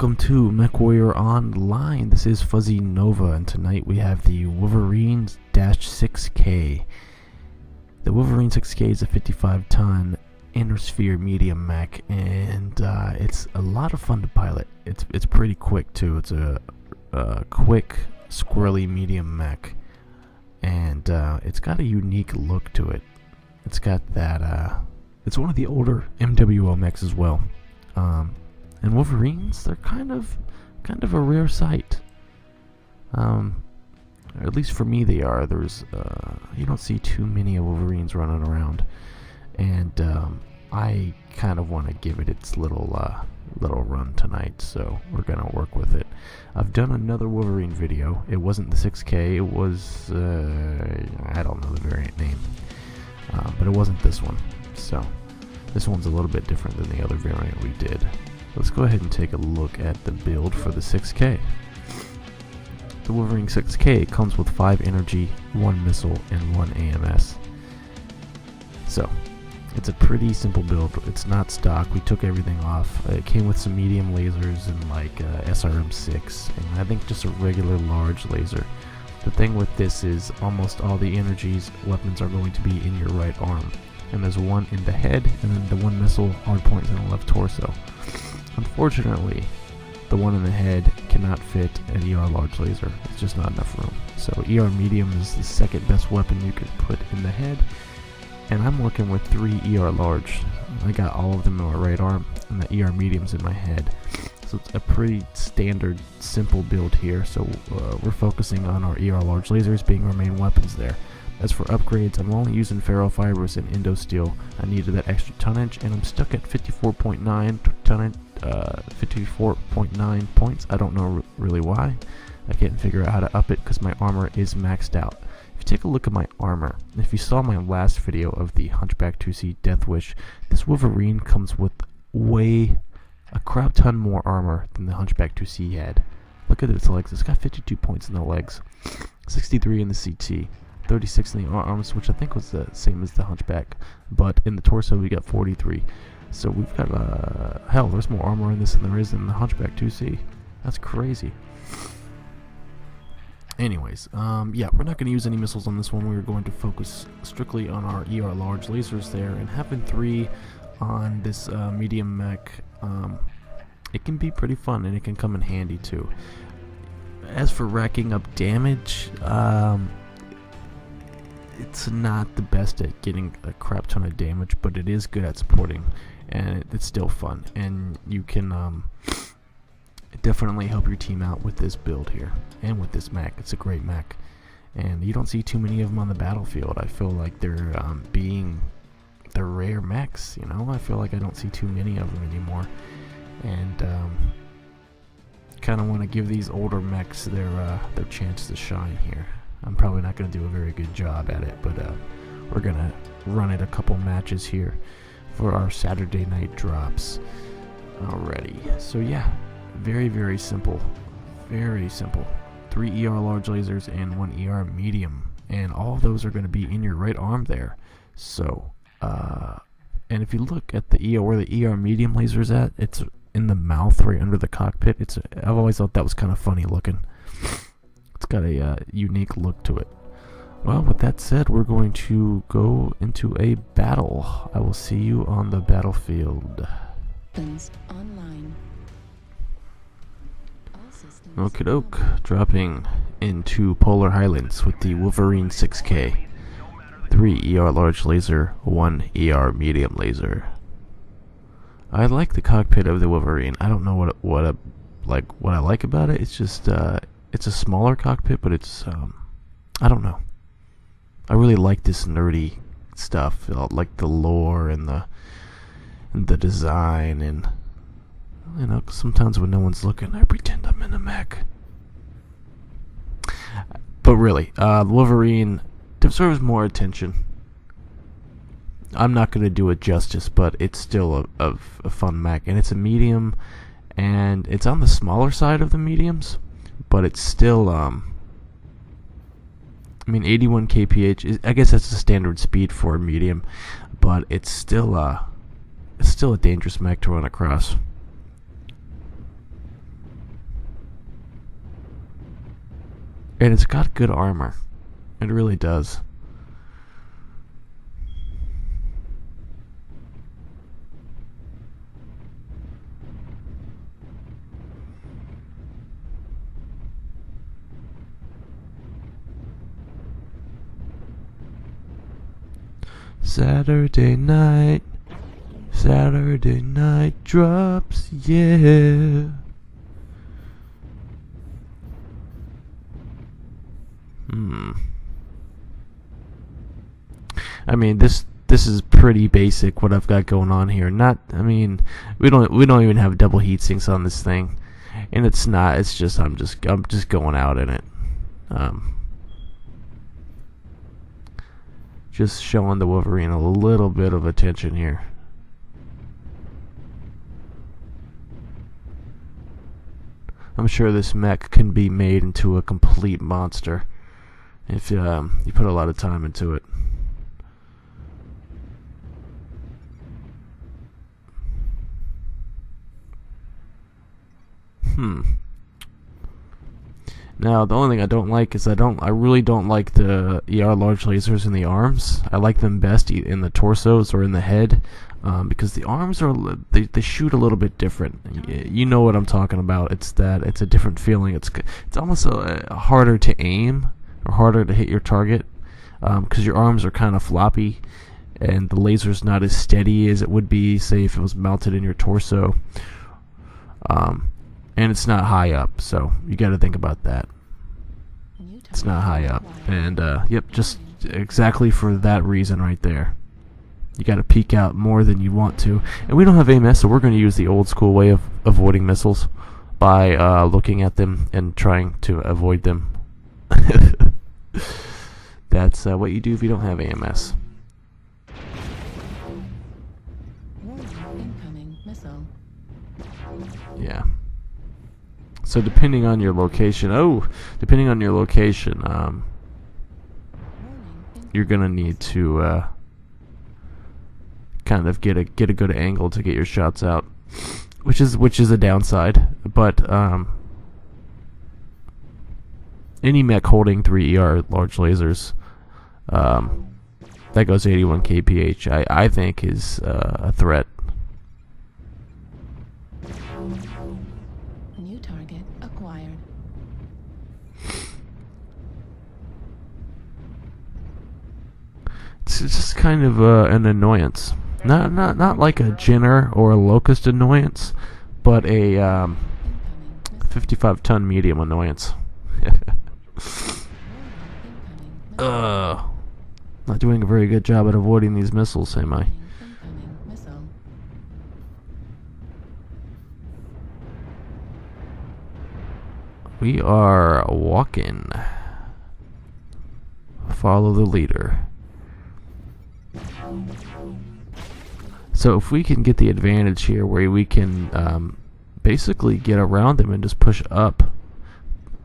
Welcome to MechWarrior Online. This is Fuzzy Nova, and tonight we have the Wolverine 6K. The Wolverine 6K is a 55-ton inner sphere medium mech, and it's a lot of fun to pilot. It's pretty quick too. It's a quick, squirrely medium mech, and it's got a unique look to it. It's got that. It's one of the older MWO mechs as well. And Wolverines, they're kind of a rare sight. Or at least for me they are. There's you don't see too many of Wolverines running around, and I kind of want to give it its little run tonight, so we're gonna work with it. I've done another Wolverine video. It wasn't the 6K. It was I don't know the variant name, but it wasn't this one. So this one's a little bit different than the other variant we did. Let's go ahead and take a look at the build for the 6K. The Wolverine 6K comes with 5 energy, 1 missile, and 1 AMS. So, it's a pretty simple build. It's not stock. We took everything off. It came with some medium lasers and like SRM6, and I think just a regular large laser. The thing with this is almost all the energies weapons are going to be in your right arm. And there's one in the head, and then the 1 missile hard points in the left torso. Unfortunately, the one in the head cannot fit an ER large laser. It's just not enough room. So ER medium is the second best weapon you can put in the head, and I'm working with 3 ER large. I got all of them in my right arm, and the ER medium's in my head. So it's a pretty standard, simple build here. So we're focusing on our ER large lasers being our main weapons there. As for upgrades, I'm only using ferrofibers and indosteel. I needed that extra tonnage, and I'm stuck at 54.9 tonnage, 54.9 points. I don't know really why. I can't figure out how to up it because my armor is maxed out. If you take a look at my armor, if you saw my last video of the Hunchback 2C Death Wish, this Wolverine comes with a crap ton more armor than the Hunchback 2C had. Look at its legs. It's got 52 points in the legs, 63 in the CT. 36 in the arms, which I think was the same as the Hunchback, but in the torso we got 43. So we've got hell, there's more armor in this than there is in the Hunchback 2C. That's crazy. Anyways, yeah, we're not going to use any missiles on this one. We're going to focus strictly on our ER large lasers there, and having 3 on this medium mech, it can be pretty fun, and it can come in handy too. As for racking up damage, it's not the best at getting a crap ton of damage, but it is good at supporting, and it's still fun, and you can definitely help your team out with this build here and with this mech. It's a great mech, and you don't see too many of them on the battlefield. I feel like they're rare mechs, you know. I feel like I don't see too many of them anymore, and kind of want to give these older mechs their chance to shine here. I'm probably not going to do a very good job at it, but we're going to run it a couple matches here for our Saturday night drops. Alrighty, so yeah, very, very simple. Very simple. 3 ER large lasers and 1 ER medium, and all of those are going to be in your right arm there. So, and if you look at the ER, where the ER medium laser is at, it's in the mouth right under the cockpit. I've always thought that was kind of funny looking. It's got a unique look to it. Well, with that said, we're going to go into a battle. I will see you on the battlefield. Online. Okie doke, dropping into Polar Highlands with the Wolverine 6K. 3 ER large laser, 1 ER medium laser. I like the cockpit of the Wolverine. I don't know what I like about it. It's just it's a smaller cockpit, but it's I don't know. I really like this nerdy stuff, like the lore and the design, and you know, sometimes when no one's looking, I pretend I'm in a mech. But really, Wolverine deserves more attention. I'm not going to do it justice, but it's still a fun mech, and it's a medium, and it's on the smaller side of the mediums. But it's still, I mean, 81 kph. I guess that's the standard speed for a medium, but it's still a dangerous mech to run across. And it's got good armor. It really does. Saturday night drops, yeah. I mean, this is pretty basic what I've got going on here. I mean, we don't even have double heat sinks on this thing, and it's not. It's just I'm just going out in it. Just showing the Wolverine a little bit of attention here. I'm sure this mech can be made into a complete monster if you put a lot of time into it. Now, the only thing I don't like is I really don't like the ER large lasers in the arms. I like them best in the torsos or in the head, because the arms they shoot a little bit different. You know what I'm talking about. It's a different feeling. It's almost harder to aim or harder to hit your target, because your arms are kind of floppy, and the laser's not as steady as it would be, say, if it was mounted in your torso. And it's not high up, so you got to think about that. It's not high up, and yep, just exactly for that reason right there. You got to peek out more than you want to, and we don't have AMS, so we're going to use the old school way of avoiding missiles by looking at them and trying to avoid them. That's what you do if you don't have AMS. Yeah. So depending on your location, you're gonna need to kind of get a good angle to get your shots out, which is a downside. But any mech holding 3 ER large lasers, that goes 81 kph, I think is a threat. It's just kind of an annoyance, not like a Jenner or a Locust annoyance, but a 55-ton medium annoyance. Not doing a very good job at avoiding these missiles, am I? We are walking. Follow the leader. So if we can get the advantage here where we can basically get around them and just push up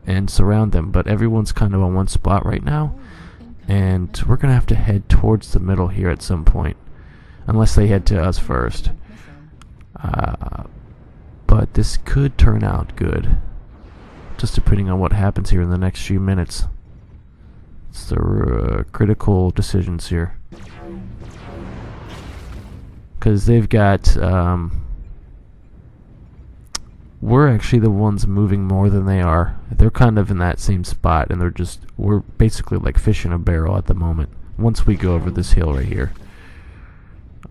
and surround them, but everyone's kind of on one spot right now, and we're going to have to head towards the middle here at some point, unless they head to us first. But this could turn out good, just depending on what happens here in the next few minutes. It's the critical decisions here. Because they've got, we're actually the ones moving more than they are. They're kind of in that same spot, and we're basically like fish in a barrel at the moment, once we go over this hill right here.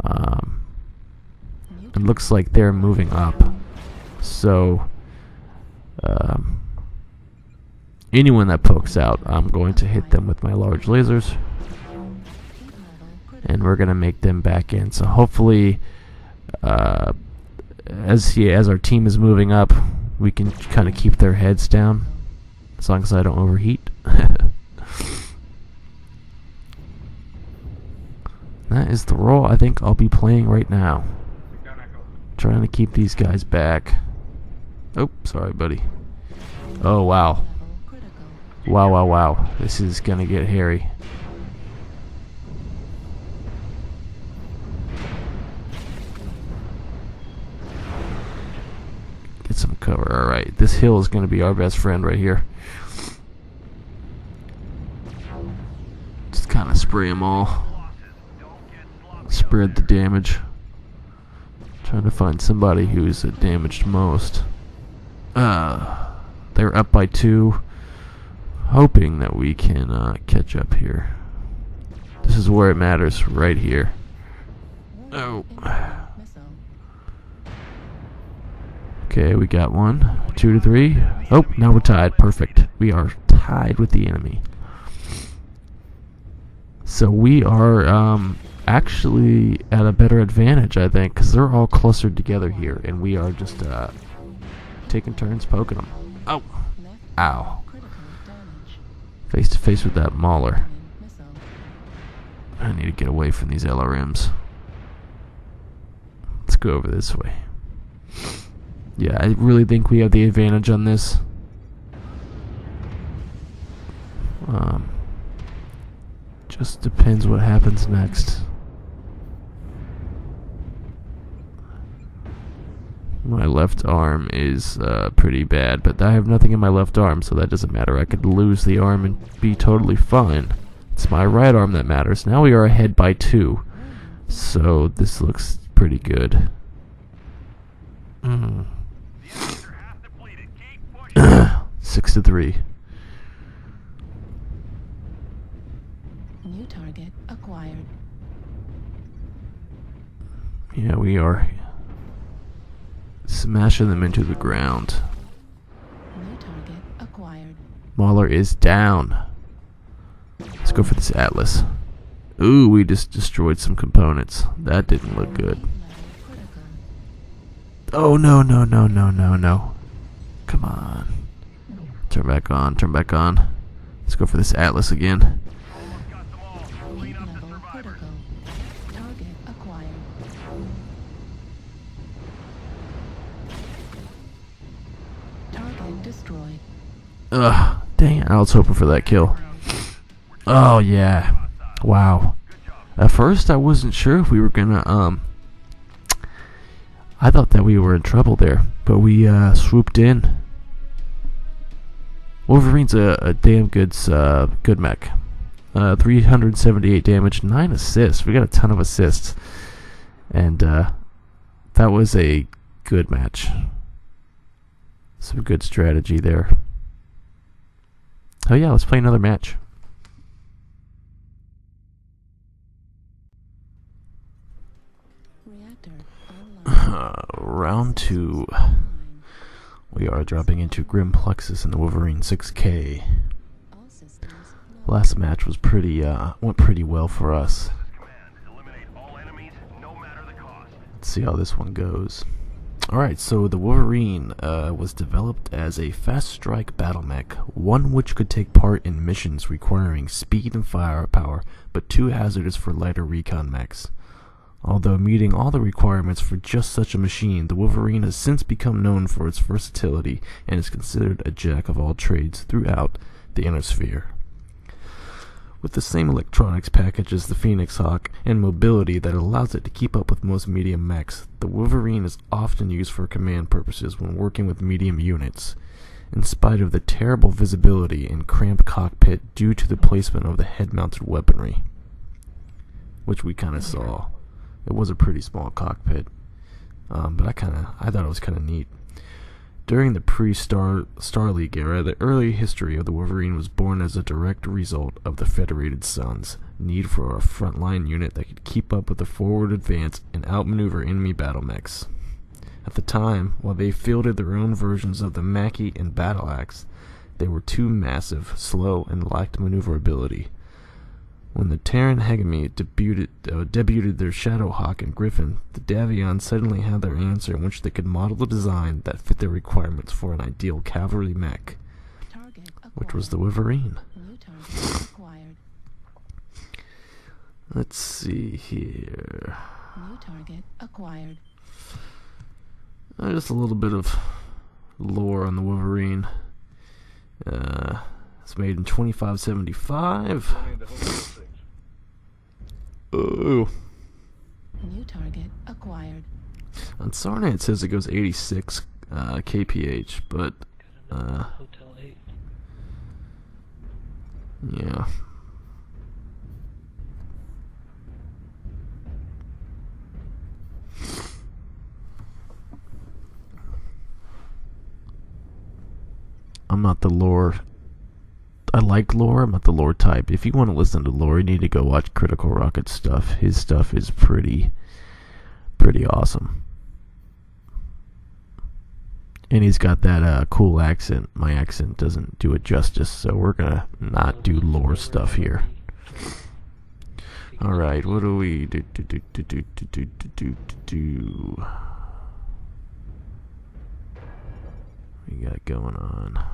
It looks like they're moving up. So, anyone that pokes out, I'm going to hit them with my large lasers. And we're going to make them back in. So hopefully, as our team is moving up, we can kind of keep their heads down, as long as I don't overheat. That is the role I think I'll be playing right now. Trying to keep these guys back. Oh, sorry, buddy. Oh, wow. Wow. This is going to get hairy. Get some cover. Alright, this hill is going to be our best friend right here. kind of spray them all. Spread the damage. Trying to find somebody who's damaged most. They're up by 2. Hoping that we can catch up here. This is where it matters, right here. Oh. Okay, we got 1, 2 to 3. Oh, now we're tied. Perfect. We are tied with the enemy. So we are actually at a better advantage, I think, because they're all clustered together here, and we are just taking turns poking them. Oh. Ow. Face to face with that Mauler. I need to get away from these LRMs. Let's go over this way. Yeah, I really think we have the advantage on this. Just depends what happens next. My left arm is pretty bad, but I have nothing in my left arm, so that doesn't matter. I could lose the arm and be totally fine. It's my right arm that matters. Now we are ahead by 2, so this looks pretty good. 6 to 3. New target acquired. Yeah, we are smashing them into the ground. New target acquired. Mauler is down. Let's go for this Atlas. Ooh, we just destroyed some components. That didn't look good. Oh, no, no, no, no, no, no. Come on. Turn back on, turn back on. Let's go for this Atlas again. Heat level critical. Target acquired. Target destroyed. Ugh, dang it. I was hoping for that kill. Oh, yeah. Wow. At first, I wasn't sure if we were gonna, I thought that we were in trouble there, but we, swooped in. Wolverine's a damn good mech. 378 damage, 9 assists. We got a ton of assists. And, that was a good match. Some good strategy there. Oh yeah, let's play another match. Reactor online. Round 2. We are dropping into Grim Plexus in the Wolverine 6K. All systems. Last match was went pretty well for us. Let's see how this one goes. Alright, so the Wolverine was developed as a fast strike battle mech, one which could take part in missions requiring speed and firepower, but too hazardous for lighter recon mechs. Although meeting all the requirements for just such a machine, the Wolverine has since become known for its versatility and is considered a jack of all trades throughout the inner sphere. With the same electronics package as the Phoenix Hawk and mobility that allows it to keep up with most medium mechs, the Wolverine is often used for command purposes when working with medium units, in spite of the terrible visibility and cramped cockpit due to the placement of the head-mounted weaponry, which we kind of saw. It was a pretty small cockpit, but I thought it was kind of neat. During the pre-Star League era, the early history of the Wolverine was born as a direct result of the Federated Sun's need for a frontline unit that could keep up with the forward advance and outmaneuver enemy battle mechs. At the time, while they fielded their own versions of the Mackie and Battle Axe, they were too massive, slow, and lacked maneuverability. When the Terran hegemony debuted their Shadowhawk and Griffin, the Davion suddenly had their answer in which they could model a design that fit their requirements for an ideal cavalry mech, which was the Wolverine. New target acquired. Let's see here. New target acquired. Just a little bit of lore on the Wolverine. It's made in 2575. Oh. New target acquired. On Sarna it says it goes 86 kph, but Hotel 8. yeah. I'm not the lore. I like lore. I'm not the lore type. If you want to listen to lore, you need to go watch Critical Rocket stuff. His stuff is pretty awesome. And he's got that cool accent. My accent doesn't do it justice, so we're gonna not do lore stuff here. Alright, what do we do? We got going on.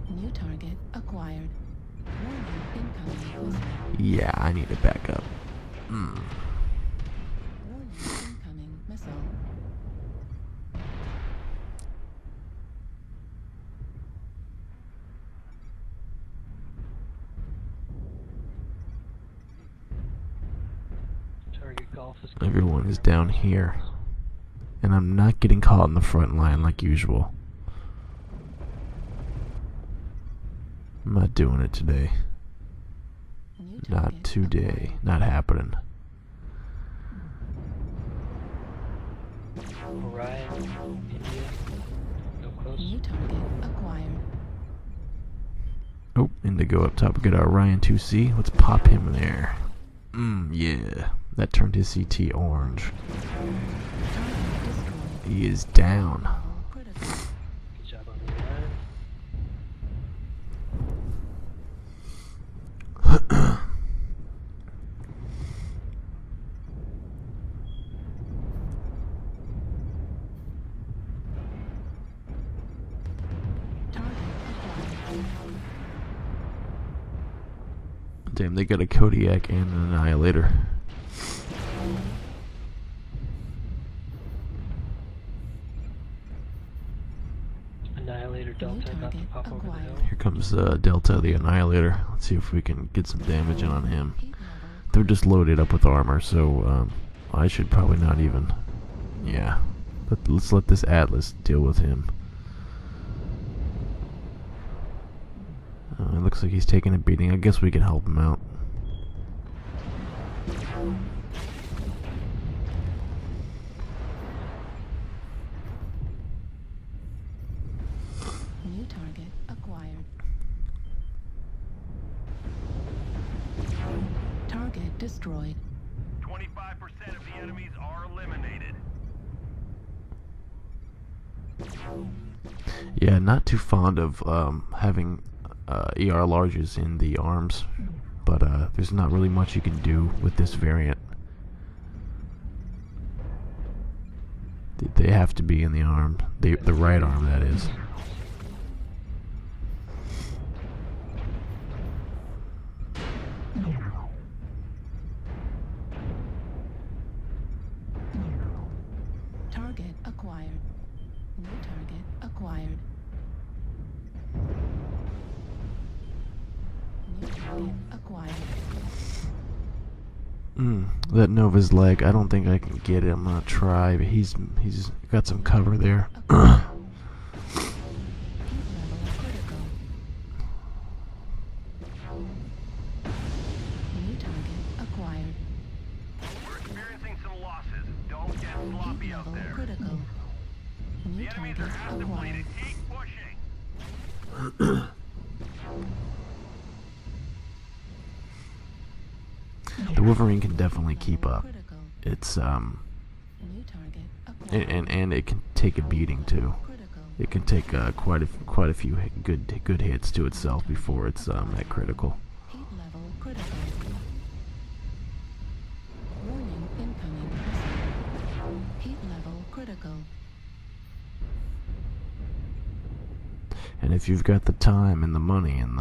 New target acquired. Warning, incoming missile. Yeah, I need to back up. Warning, incoming missile. Target golf is Everyone is down here. And I'm not getting caught in the front line like usual. I'm not doing it today. New Not target today. acquired. Not happening. Orion, India. No close. New target acquired. Oh, Indigo up top. We got our Orion 2C. Let's pop him in there. Yeah. That turned his CT orange. Target destroyed. He is down. Level critical. Good job on the Orion. Target acquired. Damn, they got a Kodiak and an Annihilator. Annihilator Delta about to target pop over the acquired. hill. Here comes Delta, the Annihilator. Let's see if we can get some damage in on him. Heat level They're just loaded up with armor, so I should probably not even. Yeah. Let's let this Atlas deal with him. It looks like he's taking a beating. I guess we can help him out. New target acquired. Target destroyed. 25% of the enemies are eliminated. Yeah, not too fond of having ER larges in the arms, but there's not really much you can do with this variant. They have to be in the arm, the right arm, that is. Target acquired. New target acquired. New target acquired. That Nova's leg, I don't think I can get it. I'm gonna try, but he's got some cover there. Heat level critical. New target acquired. We're experiencing some losses. Don't get Heat sloppy out level there. critical. New The enemies target are half acquired. depleted. Keep pushing. The Wolverine can definitely keep up. Critical. It's New target acquired. and it can take a beating too. Critical. It can take quite a few good hits to itself before it's at critical. Heat level critical. Warning, incoming missile. Heat level critical. And if you've got the time and the money, and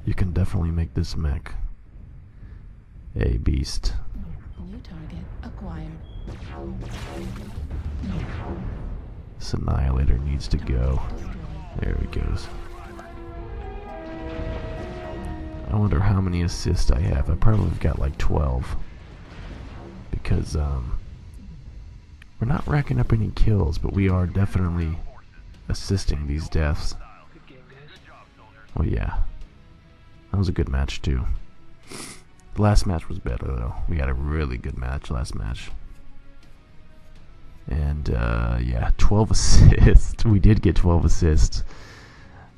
you can definitely make this mech a beast. New target acquired. This Annihilator needs to go. Destroyed. There he goes. I wonder how many assists I have. I probably got like 12. Because we're not racking up any kills, but we are definitely assisting these deaths. Good game, guys. Well, yeah. That was a good match too. The last match was better though. We had a really good match last match. And yeah, 12 assists. We did get 12 assists.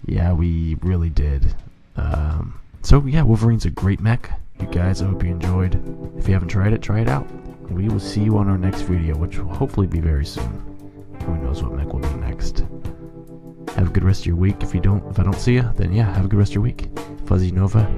Yeah, we really did. So yeah, Wolverine's a great mech. You guys, I hope you enjoyed. If you haven't tried it, try it out. We will see you on our next video, which will hopefully be very soon. Who knows what mech will be next. Have a good rest of your week. If I don't see you, then yeah, have a good rest of your week. Fuzzy Nova